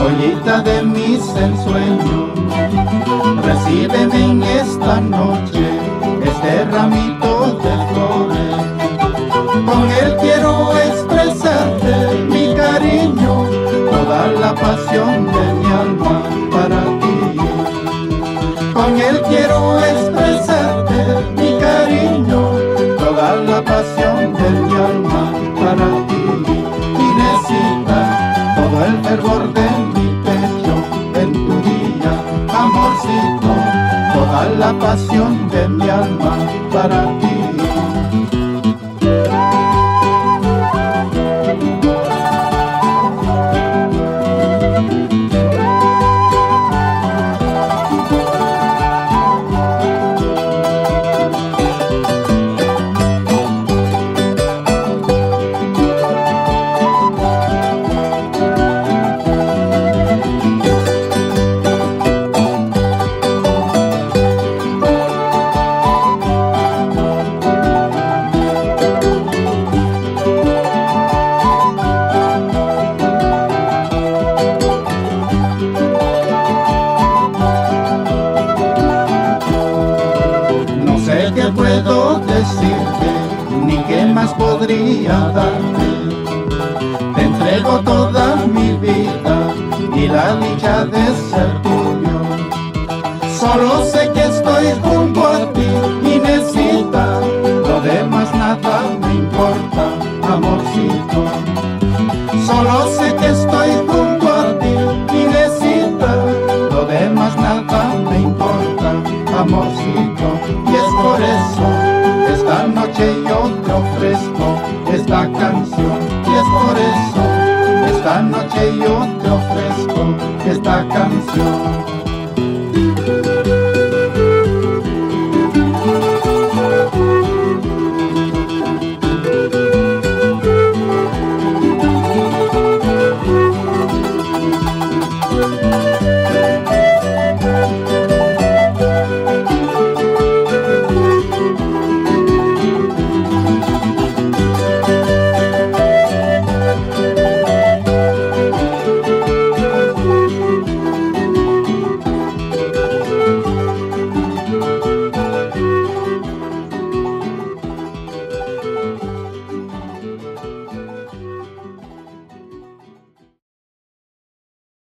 joyita de mis ensueños, recíbeme en esta noche este ramito de flores. Con él quiero expresarte mi cariño, toda la pasión de mi alma para ti. Con él quiero expresarte mi cariño, toda la pasión de mi alma para ti. Inésita, todo el fervor de mi pecho en tu día, amorcito, toda la pasión de mi alma para ti. ¿Qué puedo decirte? Ni qué más podría darte. Te entrego toda mi vida y la dicha de ser tuyo. Solo sé que estoy junto a ti, Inésita, lo demás nada me importa, amorcito. Solo sé que estoy junto a ti, Inésita, lo demás nada me importa, amorcito. Y es por eso que esta noche yo te ofrezco esta canción. Y es por eso que esta noche yo te ofrezco esta canción.